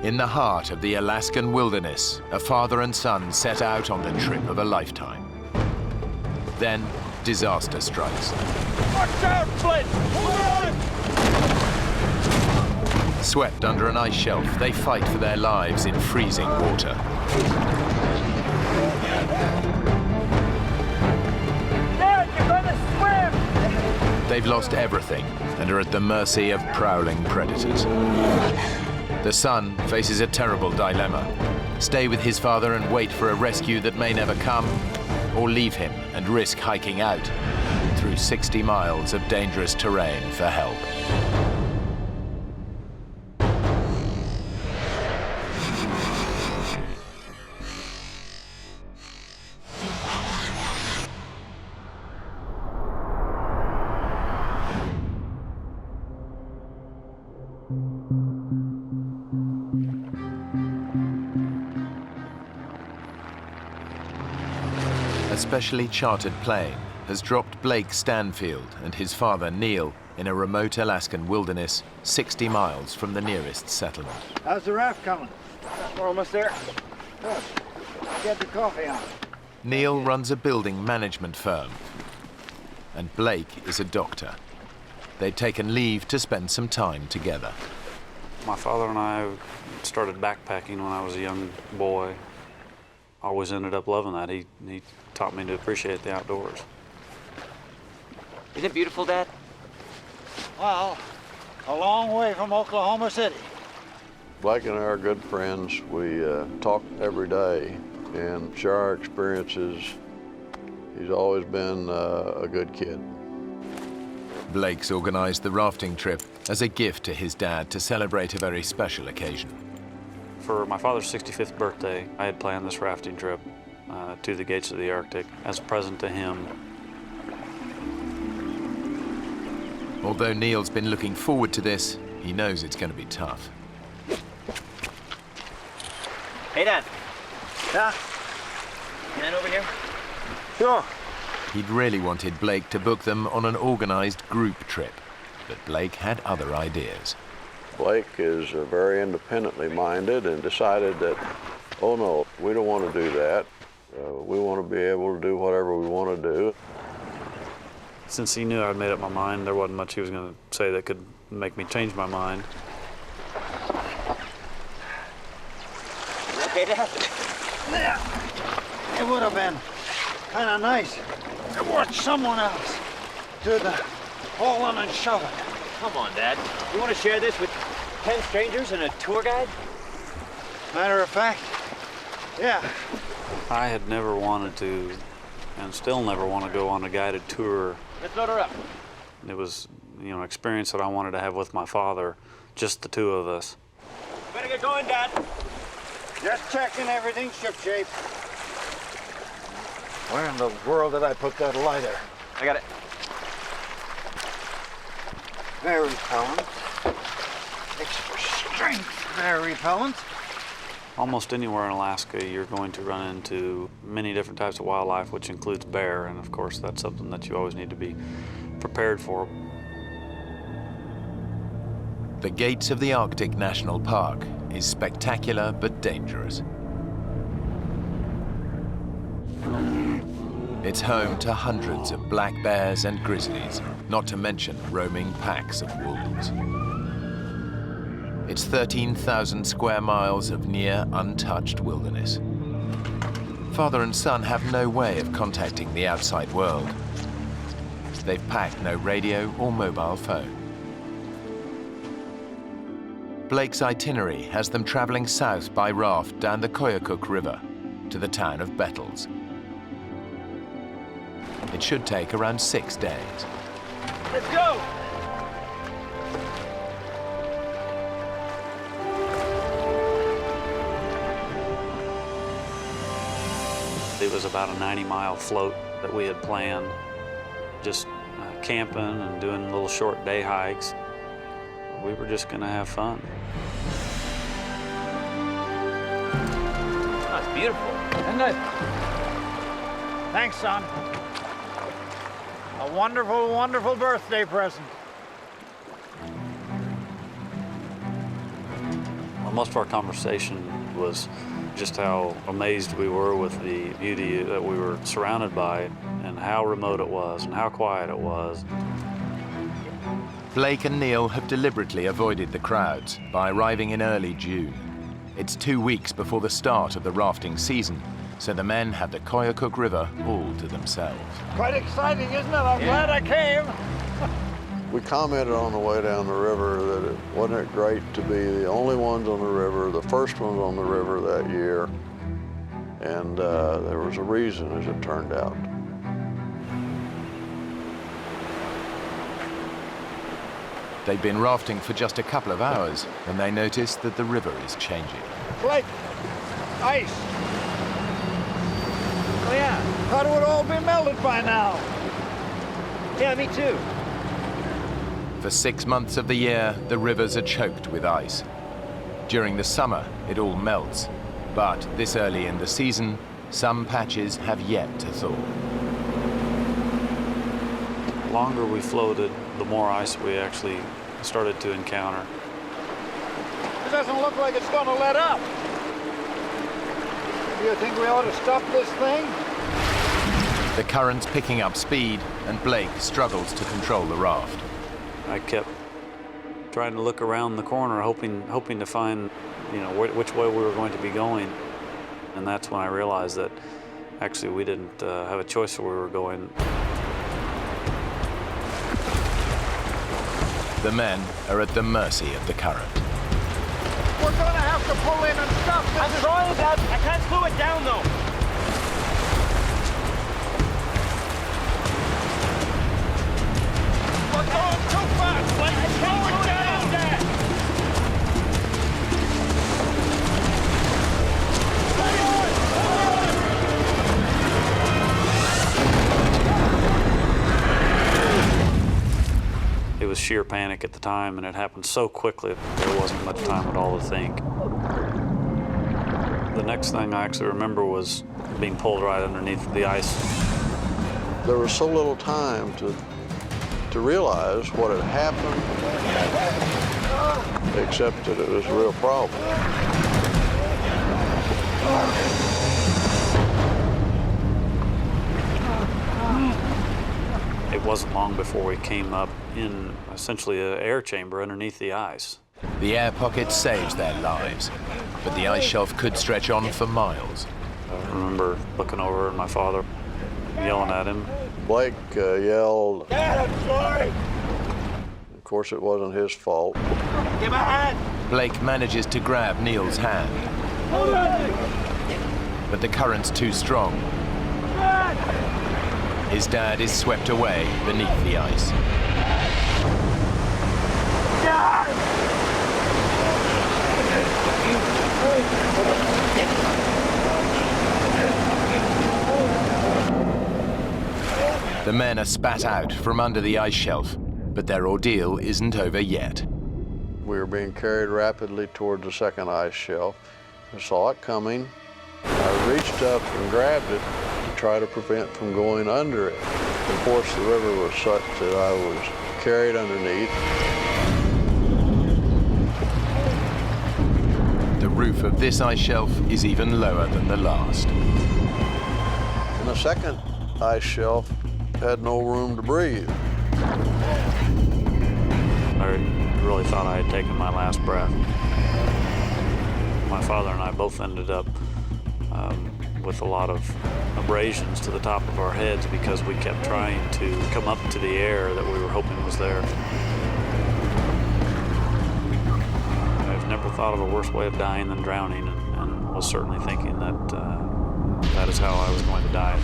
In the heart of the Alaskan wilderness, a father and son set out on the trip of a lifetime. Then, disaster strikes. Watch out, Flint! Hold on! Swept under an ice shelf, they fight for their lives in freezing water. Dad, you're gonna swim! They've lost everything and are at the mercy of prowling predators. The son faces a terrible dilemma. Stay with his father and wait for a rescue that may never come, or leave him and risk hiking out through 60 miles of dangerous terrain for help. A specially chartered plane has dropped Blake Stanfield and his father Neil in a remote Alaskan wilderness 60 miles from the nearest settlement. How's the raft coming? We're almost there. Good. Get the coffee on. Neil runs a building management firm, and Blake is a doctor. They'd taken leave to spend some time together. My father and I started backpacking when I was a young boy. Always ended up loving that. He taught me to appreciate the outdoors. Isn't it beautiful, Dad? Well, a long way from Oklahoma City. Blake and I are good friends. We talk every day and share our experiences. He's always been a good kid. Blake's organized the rafting trip as a gift to his dad to celebrate a very special occasion. For my father's 65th birthday, I had planned this rafting trip to the gates of the Arctic as a present to him. Although Neil's been looking forward to this, he knows it's going to be tough. Hey, Dad. Yeah? Can I over here? Sure. He'd really wanted Blake to book them on an organized group trip, but Blake had other ideas. Blake is very independently minded and decided that, oh no, we don't want to do that. We want to be able to do whatever we want to do. Since he knew I'd made up my mind, there wasn't much he was going to say that could make me change my mind. Okay, Dad? Yeah. It would have been kind of nice to watch someone else do the hauling and shoving. Come on, Dad. You want to share this with 10 strangers and a tour guide? Matter of fact, yeah. I had never wanted to, and still never want to go on a guided tour. Let's load her up. It was, an experience that I wanted to have with my father, just the two of us. Better get going, Dad. Just checking everything's shipshape. Where in the world did I put that lighter? I got it. Very repellent. Extra strength, very repellent. Almost anywhere in Alaska, you're going to run into many different types of wildlife, which includes bear, and of course, that's something that you always need to be prepared for. The gates of the Arctic National Park is spectacular but dangerous. It's home to hundreds of black bears and grizzlies, not to mention roaming packs of wolves. It's 13,000 square miles of near untouched wilderness. Father and son have no way of contacting the outside world. They've packed no radio or mobile phone. Blake's itinerary has them traveling south by raft down the Koyukuk River to the town of Bettles. It should take around 6 days. Let's go! It was about a 90-mile float that we had planned, just camping and doing little short day hikes. We were just going to have fun. Oh, it's beautiful. Isn't it? Thanks, son. A wonderful, wonderful birthday present. Most of our conversation was just how amazed we were with the beauty that we were surrounded by and how remote it was and how quiet it was. Blake and Neil have deliberately avoided the crowds by arriving in early June. It's 2 weeks before the start of the rafting season, so the men have the Koyukuk River all to themselves. Quite exciting, isn't it? I'm glad I came. We commented on the way down the river that wasn't it great to be the only ones on the river, the first ones on the river that year, and there was a reason, as it turned out. They've been rafting for just a couple of hours when they notice that the river is changing. Blake, ice. Oh, yeah. Thought it would all be melted by now. Yeah, me too. For 6 months of the year, the rivers are choked with ice. During the summer, it all melts. But this early in the season, some patches have yet to thaw. The longer we floated, the more ice we actually started to encounter. It doesn't look like it's going to let up. Do you think we ought to stop this thing? The current's picking up speed, and Blake struggles to control the raft. I kept trying to look around the corner, hoping to find, which way we were going to be going. And that's when I realized that actually we didn't have a choice where we were going. The men are at the mercy of the current. We're going to have to pull in and stop this. I'm trying, Dad. I can't slow it down, though. We're going too fast. Let's slow it down, Dad. It was sheer panic at the time, and it happened so quickly there wasn't much time at all to think. The next thing I actually remember was being pulled right underneath the ice. There was so little time to realize what had happened, except that it was a real problem. It wasn't long before we came up in essentially an air chamber underneath the ice. The air pocket saves their lives, but the ice shelf could stretch on for miles. I remember looking over at my father, yelling at him. Blake yelled. Dad, I'm sorry. Of course, it wasn't his fault. Give me a hand. Blake manages to grab Neil's hand, Hold on. but the current's too strong. Dad. His dad is swept away beneath the ice. The men are spat out from under the ice shelf, but their ordeal isn't over yet. We were being carried rapidly toward the second ice shelf. I saw it coming. I reached up and grabbed it to try to prevent from going under it. Of course, the river was such that I was carried underneath. The roof of this ice shelf is even lower than the last. And the second ice shelf had no room to breathe. I really thought I had taken my last breath. My father and I both ended up with a lot of abrasions to the top of our heads because we kept trying to come up to the air that we were hoping was there. I've never thought of a worse way of dying than drowning, and was certainly thinking that that is how I was going to die.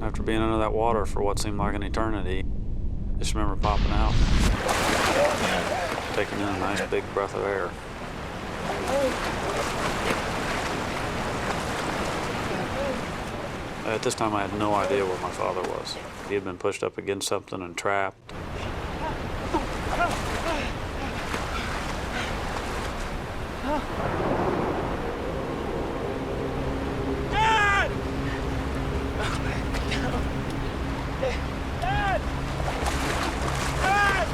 After being under that water for what seemed like an eternity, I just remember popping out, taking in a nice big breath of air. At this time, I had no idea where my father was. He had been pushed up against something and trapped. Dad! Dad! Dad!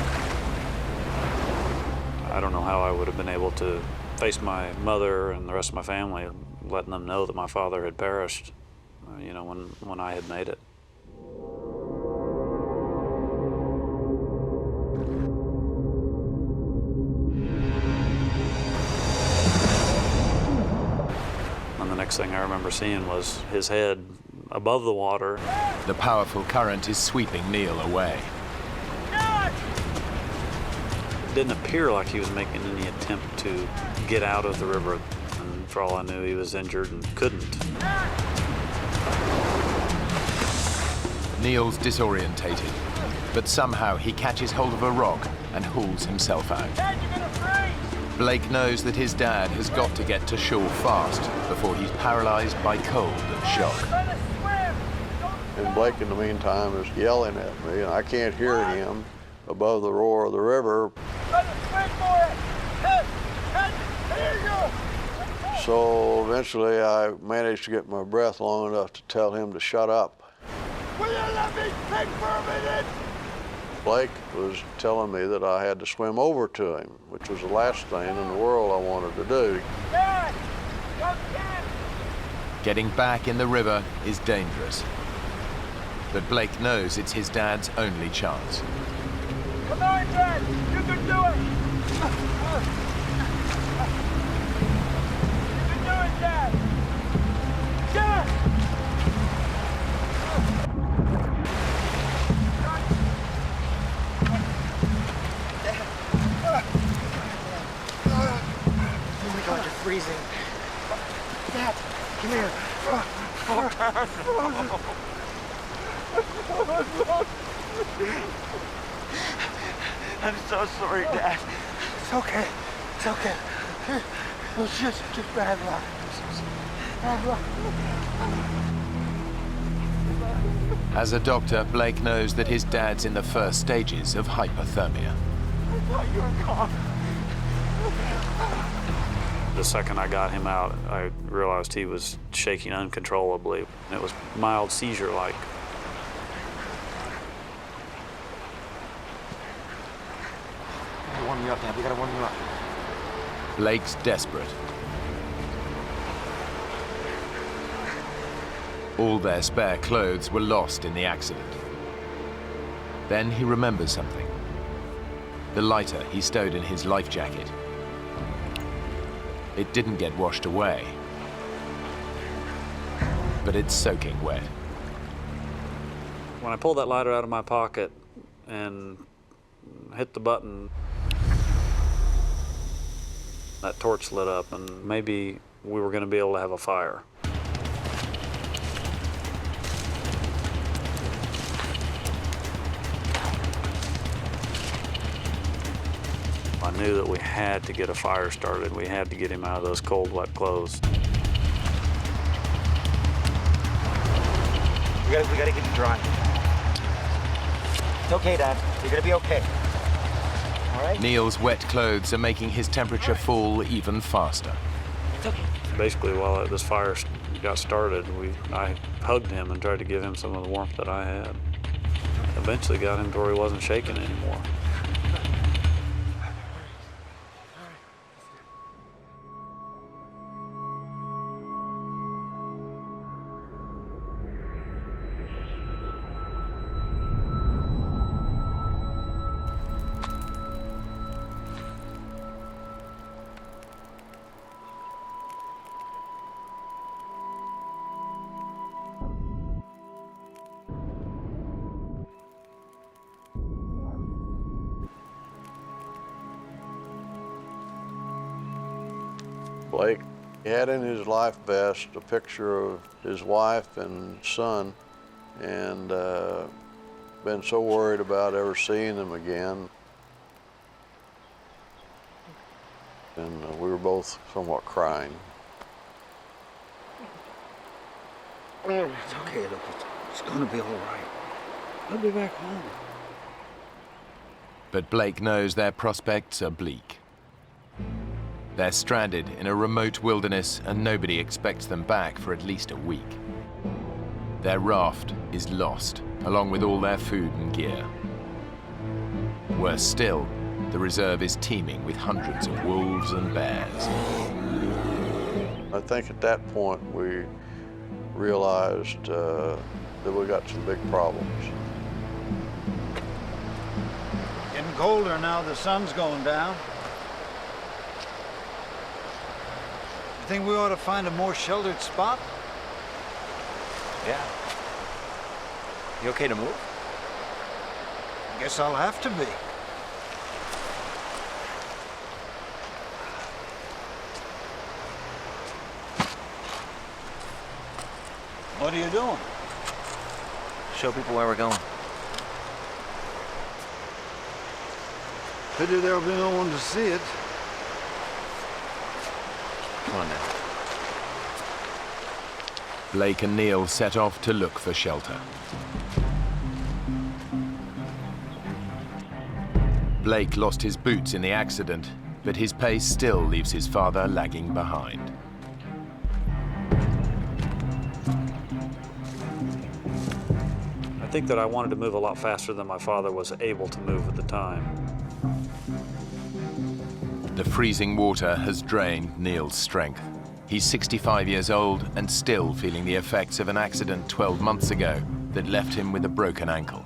would have been able to face my mother and the rest of my family, letting them know that my father had perished, you know, when I had made it. And the next thing I remember seeing was his head above the water. The powerful current is sweeping Neil away. It didn't appear like he was making any attempt to get out of the river. And for all I knew, he was injured and couldn't. Neil's disorientated, but somehow he catches hold of a rock and hauls himself out. Dad, you're gonna freeze! Blake knows that his dad has got to get to shore fast before he's paralyzed by cold and shock. Try to swim! And Blake, in the meantime, is yelling at me, and I can't hear him above the roar of the river. Try to swim for it! Hey, here you go! So eventually I managed to get my breath long enough to tell him to shut up. Will you let me think for a minute? Blake was telling me that I had to swim over to him, which was the last thing in the world I wanted to do. Dad! Come get! Getting back in the river is dangerous. But Blake knows it's his dad's only chance. Come on, Dad! You can do it! You can do it, Dad! Dad! Oh my God, you're freezing. Dad, come here. I'm so sorry, Dad. It's okay. It's okay. It was just bad luck. Bad luck. As a doctor, Blake knows that his dad's in the first stages of hypothermia. I thought you were gone. The second I got him out, I realized he was shaking uncontrollably. It was mild seizure-like. We gotta warm you up, Dad. We gotta warm you up. Blake's desperate. All their spare clothes were lost in the accident. Then he remembers something. The lighter he stowed in his life jacket. It didn't get washed away, but it's soaking wet. When I pulled that lighter out of my pocket and hit the button, that torch lit up, and maybe we were going to be able to have a fire. I knew that we had to get a fire started. We had to get him out of those cold, wet clothes. We gotta get you dry. It's okay, Dad. You're gonna be okay. All right? Neil's wet clothes are making his temperature fall even faster. It's okay. Basically, while this fire got started, I hugged him and tried to give him some of the warmth that I had. Eventually got him to where he wasn't shaking anymore. Blake had in his life vest a picture of his wife and son, and been so worried about ever seeing them again. And we were both somewhat crying. It's okay, look. It's gonna be all right. I'll be back home. But Blake knows their prospects are bleak. They're stranded in a remote wilderness and nobody expects them back for at least a week. Their raft is lost, along with all their food and gear. Worse still, The reserve is teeming with hundreds of wolves and bears. I think at that point we realized that we got some big problems. Getting colder now, the sun's going down. You think we ought to find a more sheltered spot? Yeah. You okay to move? Guess I'll have to be. What are you doing? Show people where we're going. Pity there'll be no one to see it. Come on now. Blake and Neil set off to look for shelter. Blake lost his boots in the accident, but his pace still leaves his father lagging behind. I think that I wanted to move a lot faster than my father was able to move at the time. The freezing water has drained Neil's strength. He's 65 years old and still feeling the effects of an accident 12 months ago that left him with a broken ankle.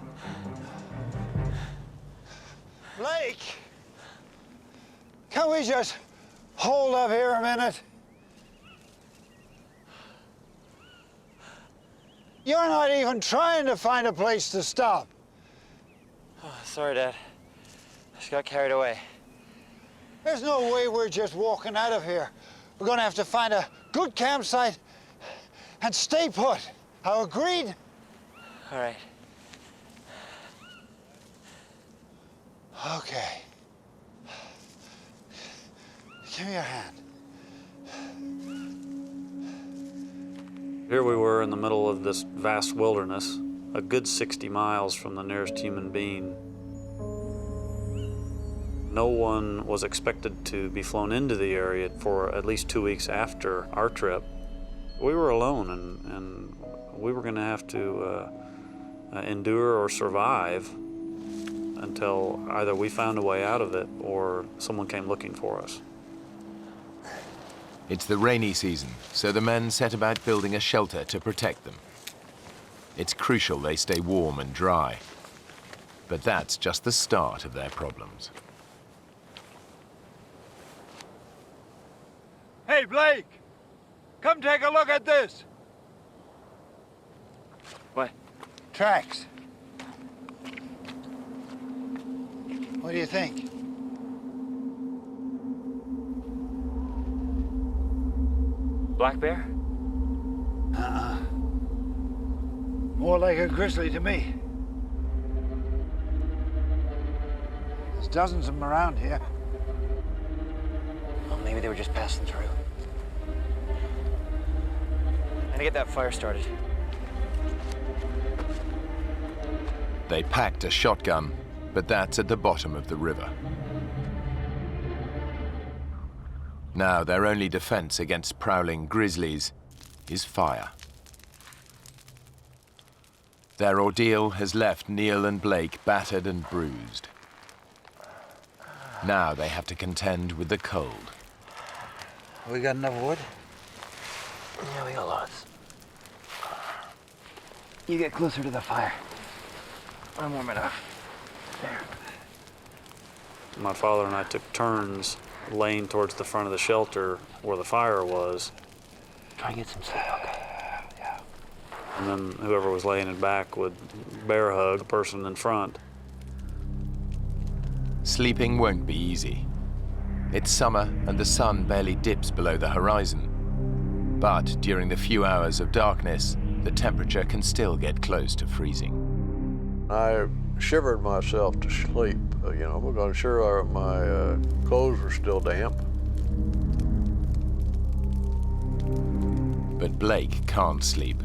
Blake! Can we just hold up here a minute? You're not even trying to find a place to stop. Oh, sorry, Dad. I just got carried away. There's no way we're just walking out of here. We're gonna have to find a good campsite and stay put. How agreed? All right. Okay. Give me your hand. Here we were in the middle of this vast wilderness, a good 60 miles from the nearest human being. No one was expected to be flown into the area for at least 2 weeks after our trip. We were alone, and we were going to have to endure or survive until either we found a way out of it or someone came looking for us. It's the rainy season, so the men set about building a shelter to protect them. It's crucial they stay warm and dry. But that's just the start of their problems. Hey, Blake! Come take a look at this. What? Tracks. What do you think? Black bear? More like a grizzly to me. There's dozens of them around here. Well, maybe they were just passing through. I'm gonna get that fire started. They packed a shotgun, but that's at the bottom of the river. Now their only defense against prowling grizzlies is fire. Their ordeal has left Neil and Blake battered and bruised. Now they have to contend with the cold. We got enough wood? Yeah, we got lots. You get closer to the fire. I'm warm enough. There. My father and I took turns laying towards the front of the shelter where the fire was. Try and get some sleep, okay? Yeah. And then whoever was laying in back would bear hug the person in front. Sleeping won't be easy. It's summer and the sun barely dips below the horizon. But during the few hours of darkness, the temperature can still get close to freezing. I shivered myself to sleep, because I'm sure my clothes were still damp. But Blake can't sleep.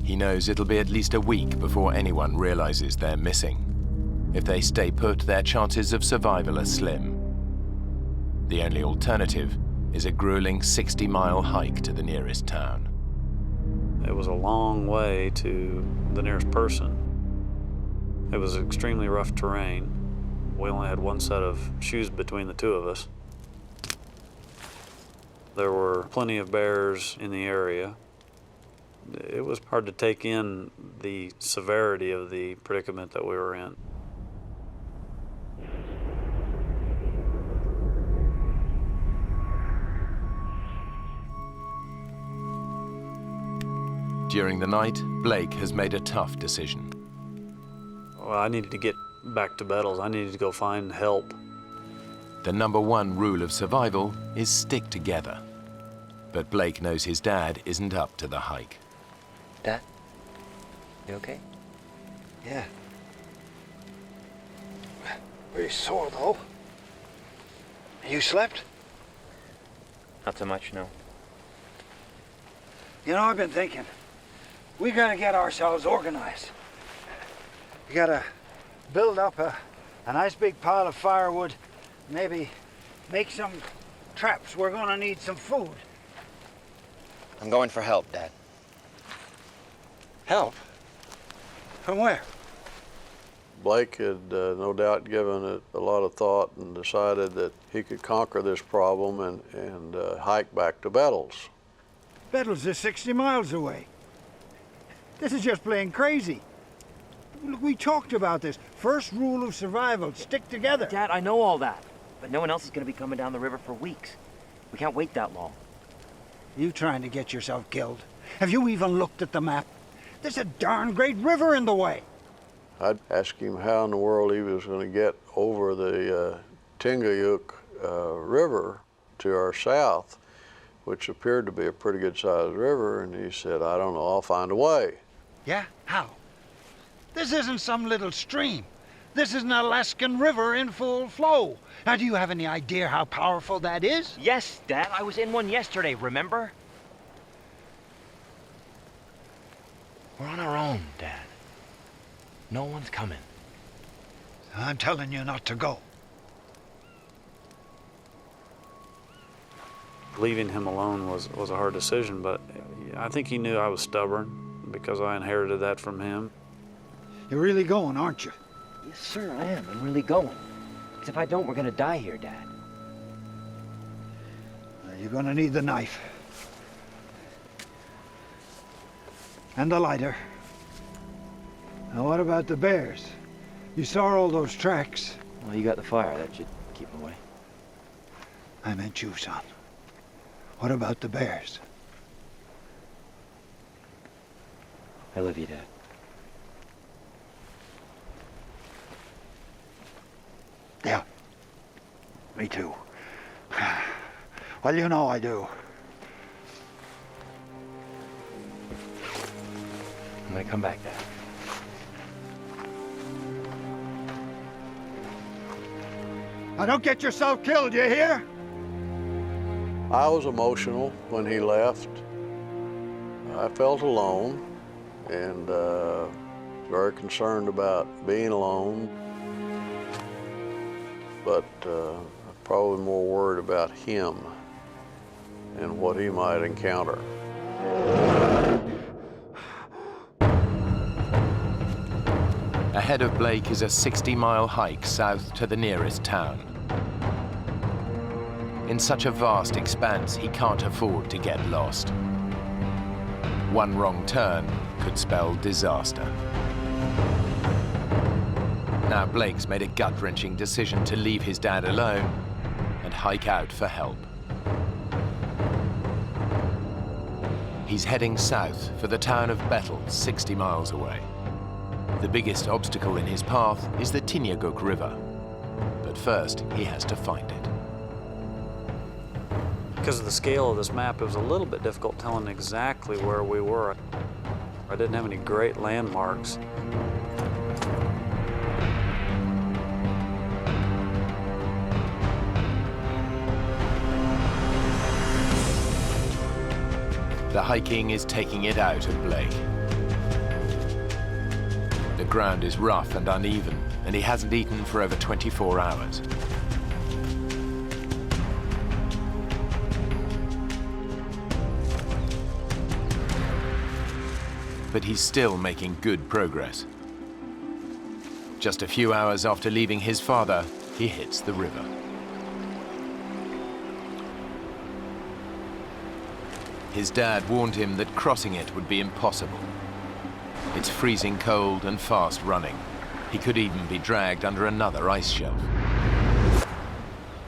He knows it'll be at least a week before anyone realizes they're missing. If they stay put, their chances of survival are slim. The only alternative is a grueling 60-mile hike to the nearest town. It was a long way to the nearest person. It was extremely rough terrain. We only had one set of shoes between the two of us. There were plenty of bears in the area. It was hard to take in the severity of the predicament that we were in. During the night, Blake has made a tough decision. Well, I needed to get back to Bettles. I needed to go find help. The #1 rule of survival is stick together. But Blake knows his dad isn't up to the hike. Dad, you okay? Yeah. Pretty sore, though. You slept? Not so much, no. You know, I've been thinking. We gotta get ourselves organized. We gotta build up a nice big pile of firewood. Maybe make some traps. We're gonna need some food. I'm going for help, Dad. Help? From where? Blake had no doubt given it a lot of thought and decided that he could conquer this problem and hike back to Bettles. Bettles is 60 miles away. This is just plain crazy. Look, we talked about this. First rule of survival, stick together. Dad, I know all that, but no one else is going to be coming down the river for weeks. We can't wait that long. You trying to get yourself killed? Have you even looked at the map? There's a darn great river in the way. I'd ask him how in the world he was going to get over the Tingayuk River to our south, which appeared to be a pretty good-sized river, and he said, I don't know, I'll find a way. Yeah? How? This isn't some little stream. This is an Alaskan river in full flow. Now, do you have any idea how powerful that is? Yes, Dad, I was in one yesterday, remember? We're on our own, Dad. No one's coming. I'm telling you not to go. Leaving him alone was a hard decision, but I think he knew I was stubborn because I inherited that from him. You're really going, aren't you? Yes, sir, I am. I'm really going. Because if I don't, we're going to die here, Dad. You're gonna need the knife. And the lighter. Now, what about the bears? You saw all those tracks. Well, you got the fire. That should keep them away. I meant you, son. What about the bears? I love you, Dad. Yeah. Me too. Well, you know I do. I'm going to come back, Dad. Now, don't get yourself killed, you hear? I was emotional when he left. I felt alone and very concerned about being alone, but probably more worried about him and what he might encounter. Ahead of Blake is a 60-mile hike south to the nearest town. In such a vast expanse, he can't afford to get lost. One wrong turn could spell disaster. Now Blake's made a gut-wrenching decision to leave his dad alone and hike out for help. He's heading south for the town of Bethel, 60 miles away. The biggest obstacle in his path is the Tingayuk River. But first, he has to find it. Because of the scale of this map, it was a little bit difficult telling exactly where we were. I didn't have any great landmarks. The hiking is taking it out of Blake. The ground is rough and uneven, and he hasn't eaten for over 24 hours. But he's still making good progress. Just a few hours after leaving his father, he hits the river. His dad warned him that crossing it would be impossible. It's freezing cold and fast running. He could even be dragged under another ice shelf.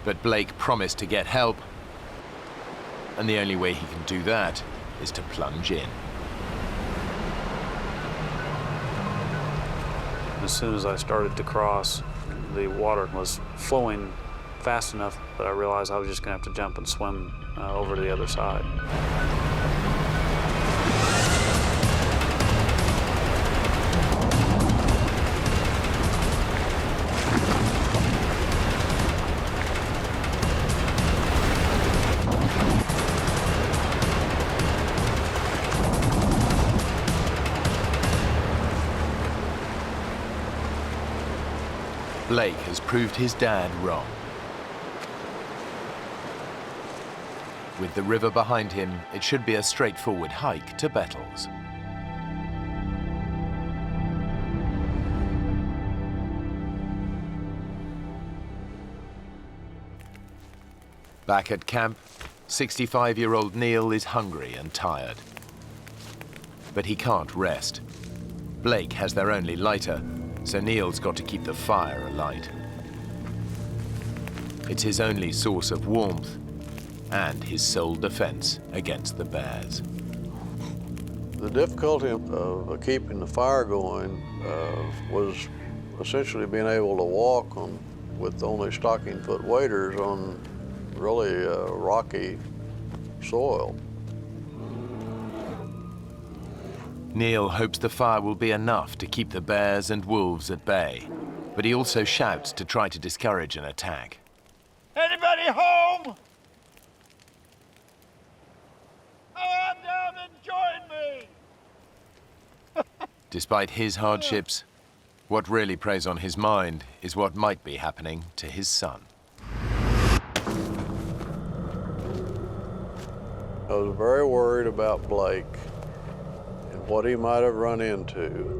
But Blake promised to get help, and the only way he can do that is to plunge in. As soon as I started to cross, the water was flowing fast enough that I realized I was just going to have to jump and swim over to the other side. Blake has proved his dad wrong. With the river behind him, it should be a straightforward hike to Bettles. Back at camp, 65-year-old Neil is hungry and tired. But he can't rest. Blake has their only lighter, so Neil's got to keep the fire alight. It's his only source of warmth and his sole defense against the bears. The difficulty of keeping the fire going was essentially being able to walk with only stocking foot waders on really rocky soil. Neil hopes the fire will be enough to keep the bears and wolves at bay, but he also shouts to try to discourage an attack. Anybody home? Come on down and join me. Despite his hardships, what really preys on his mind is what might be happening to his son. I was very worried about Blake and what he might have run into.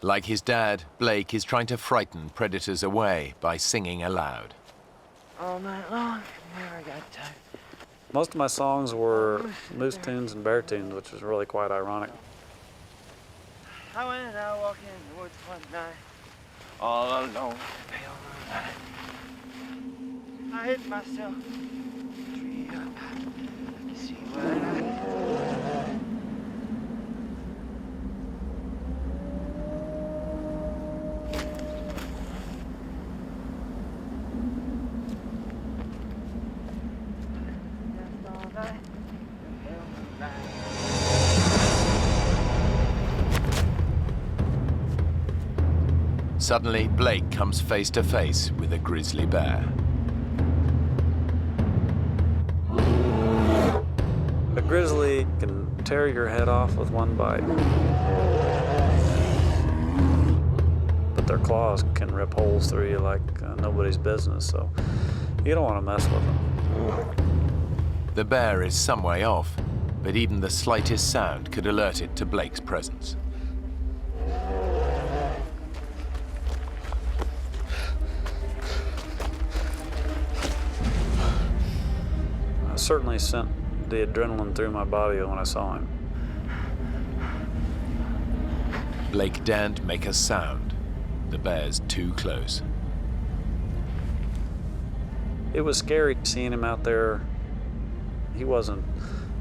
Like his dad, Blake is trying to frighten predators away by singing aloud. All night long, never got tired. Most of my songs were moose tunes and bear tunes, which was really quite ironic. I went out walking in the woods one night, all alone, pale moonlight. I hid myself in a tree up to see what I could. Suddenly, Blake comes face to face with a grizzly bear. A grizzly can tear your head off with one bite, but their claws can rip holes through you like nobody's business, so you don't want to mess with them. The bear is some way off, but even the slightest sound could alert it to Blake's presence. I certainly sent the adrenaline through my body when I saw him. Blake daren't make a sound. The bear's too close. It was scary seeing him out there. He wasn't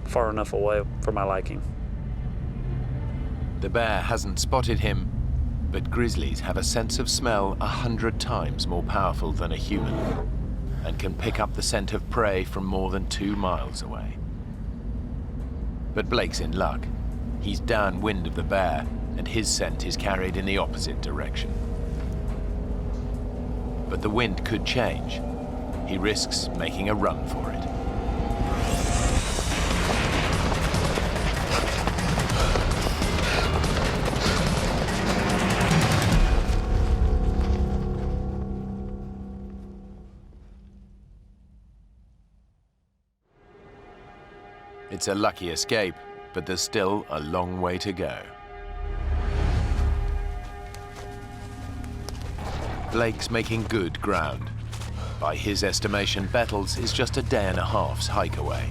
far enough away for my liking. The bear hasn't spotted him, but grizzlies have a sense of smell 100 times more powerful than a human, and can pick up the scent of prey from more than 2 miles away. But Blake's in luck. He's downwind of the bear, and his scent is carried in the opposite direction. But the wind could change. He risks making a run for it. It's a lucky escape, but there's still a long way to go. Blake's making good ground. By his estimation, Bettles is just a day and a half's hike away.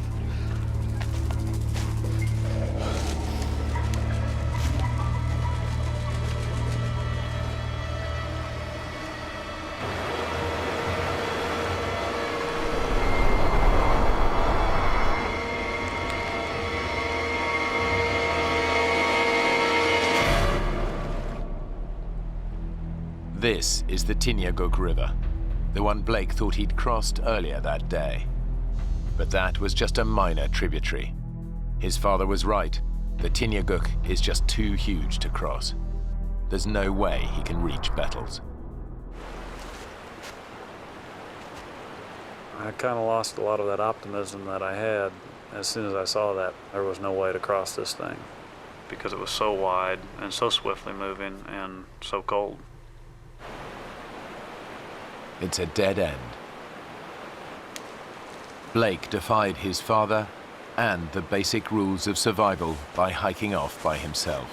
This is the Tinyaguk River, the one Blake thought he'd crossed earlier that day. But that was just a minor tributary. His father was right. The Tinyaguk is just too huge to cross. There's no way he can reach Bettles. I kind of lost a lot of that optimism that I had as soon as I saw that there was no way to cross this thing, because it was so wide and so swiftly moving and so cold. It's a dead end. Blake defied his father and the basic rules of survival by hiking off by himself.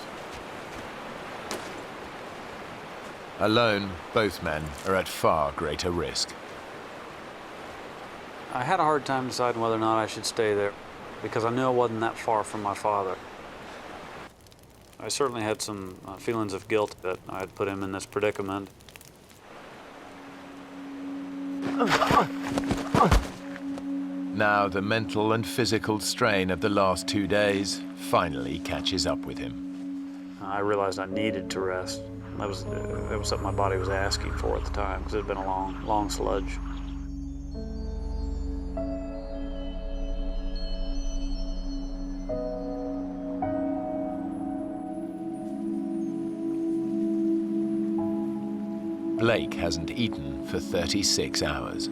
Alone, both men are at far greater risk. I had a hard time deciding whether or not I should stay there, because I knew I wasn't that far from my father. I certainly had some feelings of guilt that I had put him in this predicament. Now the mental and physical strain of the last 2 days finally catches up with him. I realized I needed to rest. That was something my body was asking for at the time, because it had been a long sludge. Blake hasn't eaten for 36 hours.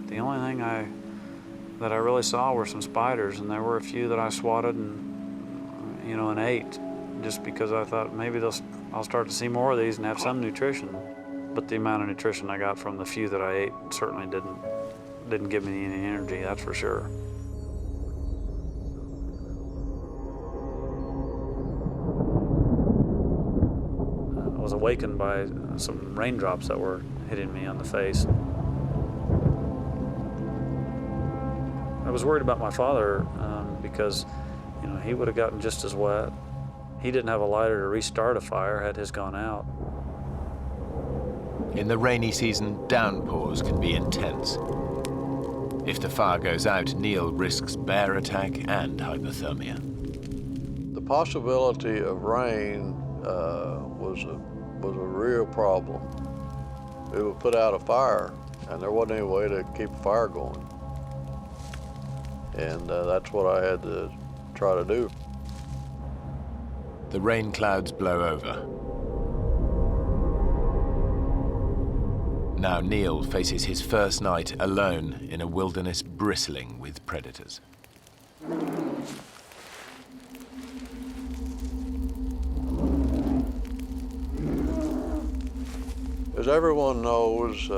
The only thing that I really saw were some spiders, and there were a few that I swatted and ate, just because I thought maybe I'll start to see more of these and have some nutrition. But the amount of nutrition I got from the few that I ate certainly didn't give me any energy, that's for sure. I was awakened by some raindrops that were hitting me on the face. I was worried about my father because, he would have gotten just as wet. He didn't have a lighter to restart a fire had his gone out. In the rainy season, downpours can be intense. If the fire goes out, Neil risks bear attack and hypothermia. The possibility of rain was a real problem. It would put out a fire, and there wasn't any way to keep a fire going. And that's what I had to try to do. The rain clouds blow over. Now Neil faces his first night alone in a wilderness bristling with predators. As everyone knows,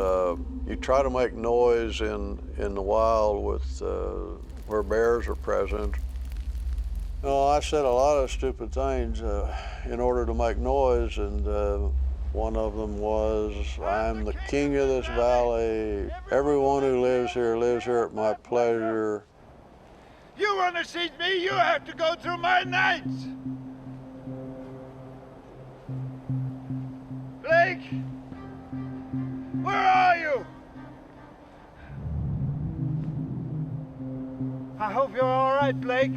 you try to make noise in the wild with where bears are present. I said a lot of stupid things in order to make noise, and one of them was, "I'm the king of this valley. Everyone who lives here at my pleasure." You want to see me, you have to go through my nights. Blake, where are you? I hope you're all right, Blake.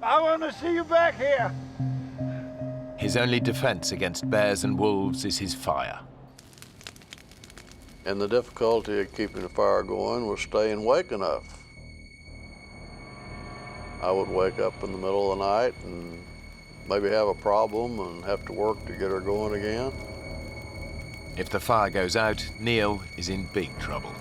I want to see you back here. His only defense against bears and wolves is his fire. And the difficulty of keeping the fire going was staying awake enough. I would wake up in the middle of the night and maybe have a problem and have to work to get her going again. If the fire goes out, Neil is in big trouble.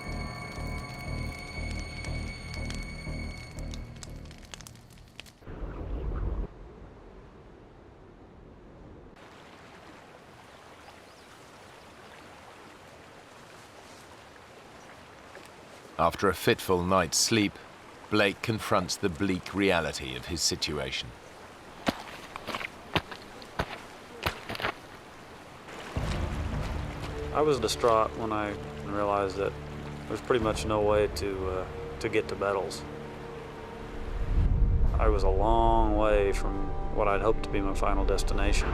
After a fitful night's sleep, Blake confronts the bleak reality of his situation. I was distraught when I realized that there's pretty much no way to get to Bettles. I was a long way from what I'd hoped to be my final destination.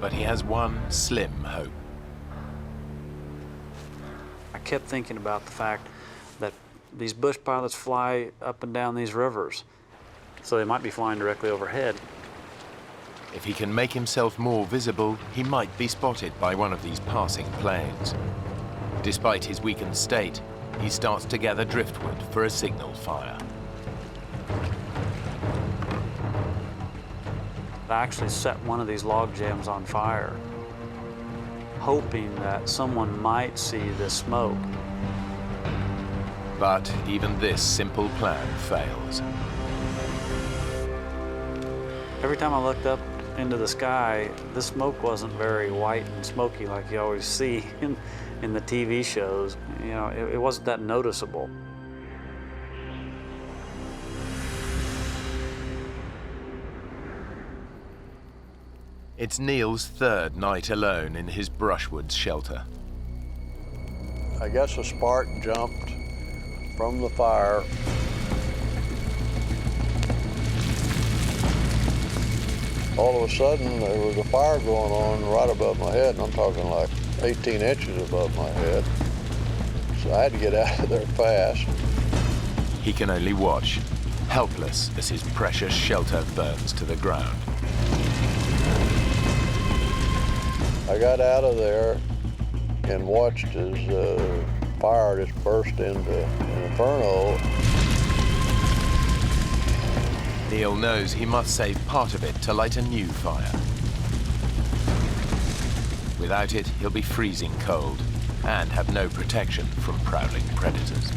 But he has one slim hope. I kept thinking about the fact that these bush pilots fly up and down these rivers, so they might be flying directly overhead. If he can make himself more visible, he might be spotted by one of these passing planes. Despite his weakened state, he starts to gather driftwood for a signal fire. I actually set one of these log jams on fire, hoping that someone might see the smoke. But even this simple plan fails. Every time I looked up into the sky, the smoke wasn't very white and smoky like you always see in the TV shows. You know, it wasn't that noticeable. It's Neil's third night alone in his brushwood shelter. I guess a spark jumped from the fire. All of a sudden, there was a fire going on right above my head, and I'm talking like 18 inches above my head. So I had to get out of there fast. He can only watch, helpless as his precious shelter burns to the ground. I got out of there and watched as fire just burst into an inferno. Neil knows he must save part of it to light a new fire. Without it, he'll be freezing cold and have no protection from prowling predators.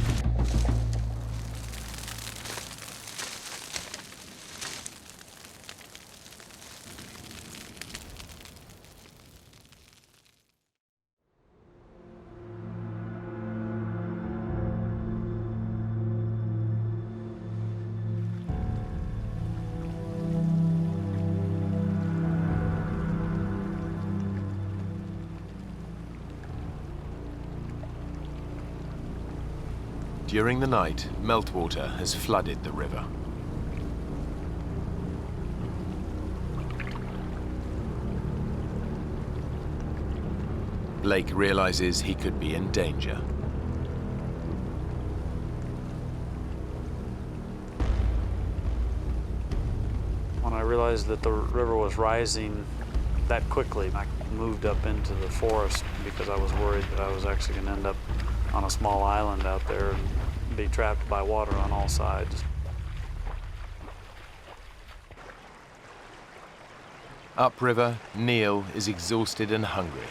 During the night, meltwater has flooded the river. Blake realizes he could be in danger. When I realized that the river was rising that quickly, I moved up into the forest because I was worried that I was actually going to end up on a small island out there and be trapped by water on all sides. Upriver, Neil is exhausted and hungry.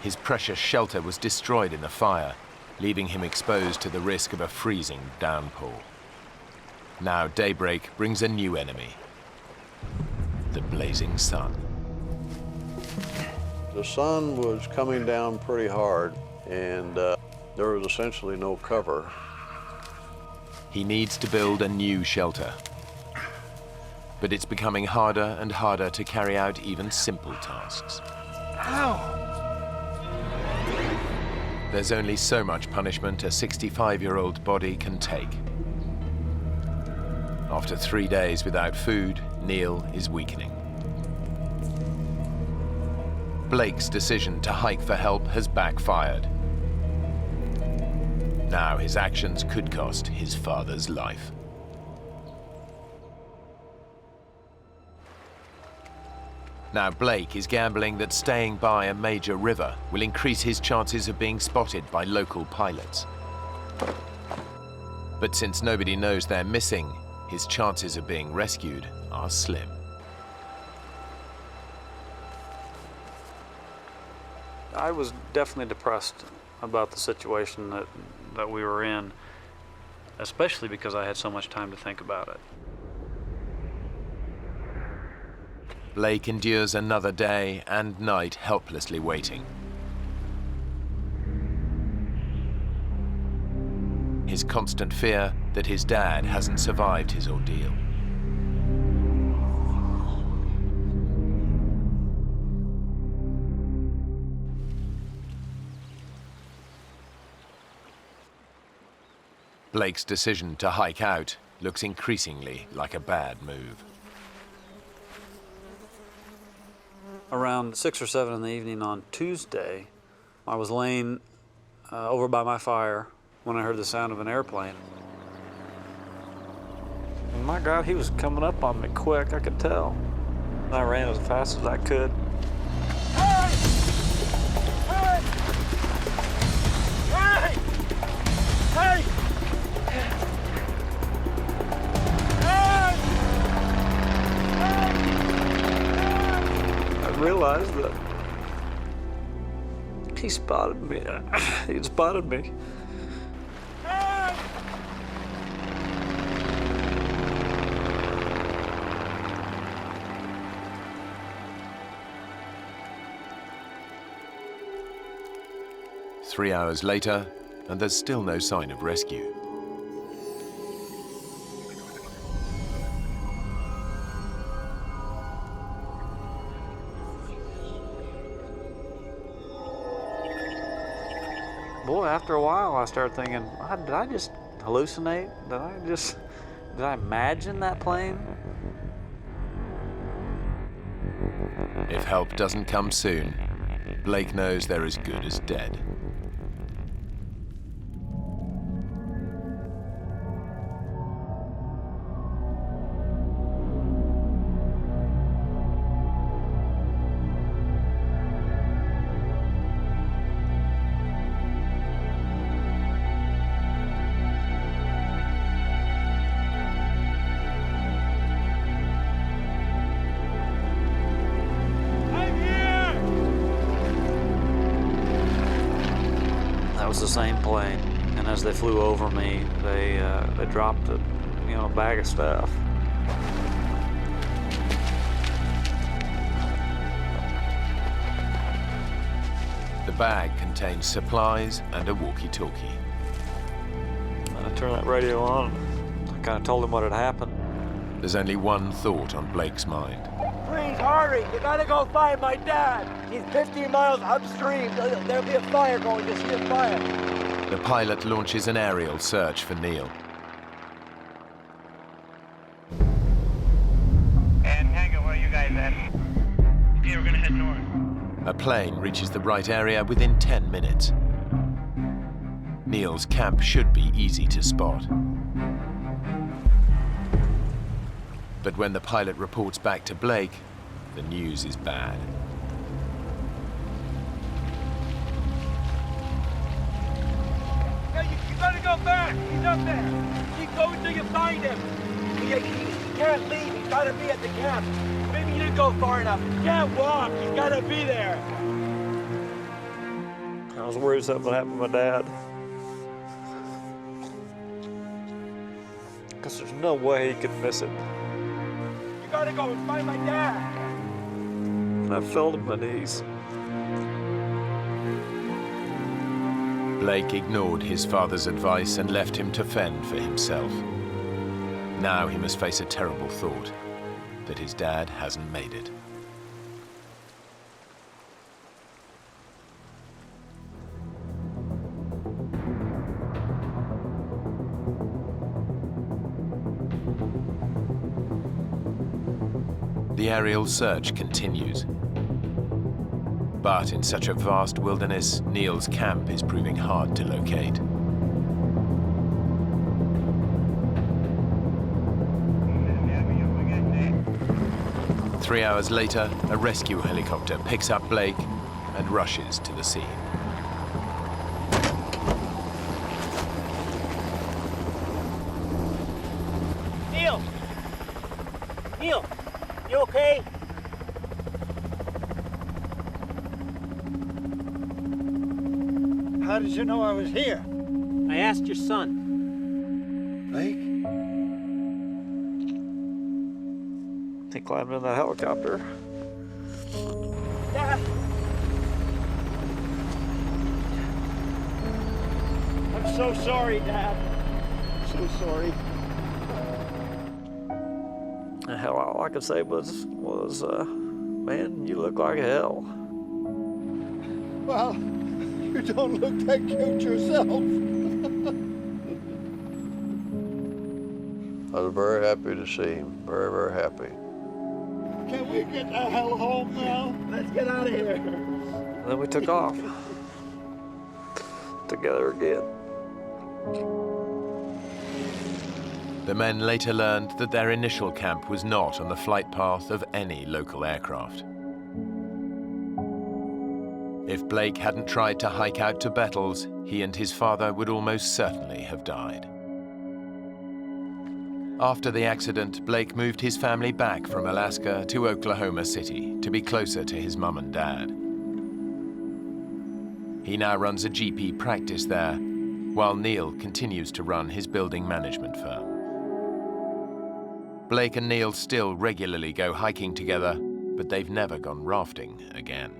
His precious shelter was destroyed in the fire, leaving him exposed to the risk of a freezing downpour. Now daybreak brings a new enemy, the blazing sun. The sun was coming down pretty hard, and there was essentially no cover. He needs to build a new shelter. But it's becoming harder and harder to carry out even simple tasks. Ow! There's only so much punishment a 65-year-old body can take. After 3 days without food, Neil is weakening. Blake's decision to hike for help has backfired. Now his actions could cost his father's life. Now Blake is gambling that staying by a major river will increase his chances of being spotted by local pilots. But since nobody knows they're missing, his chances of being rescued are slim. I was definitely depressed about the situation that we were in, especially because I had so much time to think about it. Blake endures another day and night helplessly waiting. his constant fear that his dad hasn't survived his ordeal. Blake's decision to hike out looks increasingly like a bad move. Around 6 or 7 in the evening on Tuesday, I was laying over by my fire when I heard the sound of an airplane. And my God, he was coming up on me quick, I could tell. I ran as fast as I could. Hey! Hey! Hey! Hey! I realized that he spotted me. He'd spotted me. 3 hours later, and there's still no sign of rescue. Boy, after a while, I started thinking, did I just hallucinate? Did I imagine that plane? If help doesn't come soon, Blake knows they're as good as dead. That was the same plane, and as they flew over me, they dropped a bag of stuff. The bag contains supplies and a walkie-talkie. I turned that radio on. I kind of told him what had happened. There's only one thought on Blake's mind. Please hurry! You gotta go find my dad! He's 15 miles upstream. There'll be a fire going. Just see a fire. The pilot launches an aerial search for Neil. And Tango, where are you guys at? Okay, we're gonna head north. A plane reaches the right area within 10 minutes. Neil's camp should be easy to spot. But when the pilot reports back to Blake, the news is bad. You gotta go back! He's up there! Keep going till you find him! He can't leave, he's gotta be at the camp. Maybe you didn't go far enough. He can't walk, he's gotta be there! I was worried something would happen to my dad. Because there's no way he could miss it. You gotta go and find my dad! And I fell to my knees. Blake ignored his father's advice and left him to fend for himself. Now he must face a terrible thought, that his dad hasn't made it. The aerial search continues. But in such a vast wilderness, Neil's camp is proving hard to locate. Three hours later, a rescue helicopter picks up Blake and rushes to the scene. Neil! Neil! You okay? How did you know I was here? I asked your son. Blake? He climbed in that helicopter. Dad! I'm so sorry, Dad. so sorry. Hell, all I could say was, man, you look like hell. Well, you don't look that cute yourself. I was very happy to see him. Very, very happy. Can we get the hell home now? Let's get out of here. And then we took off together again. The men later learned that their initial camp was not on the flight path of any local aircraft. If Blake hadn't tried to hike out to Bettles, he and his father would almost certainly have died. After the accident, Blake moved his family back from Alaska to Oklahoma City to be closer to his mum and dad. He now runs a GP practice there, while Neil continues to run his building management firm. Blake and Neil still regularly go hiking together, but they've never gone rafting again.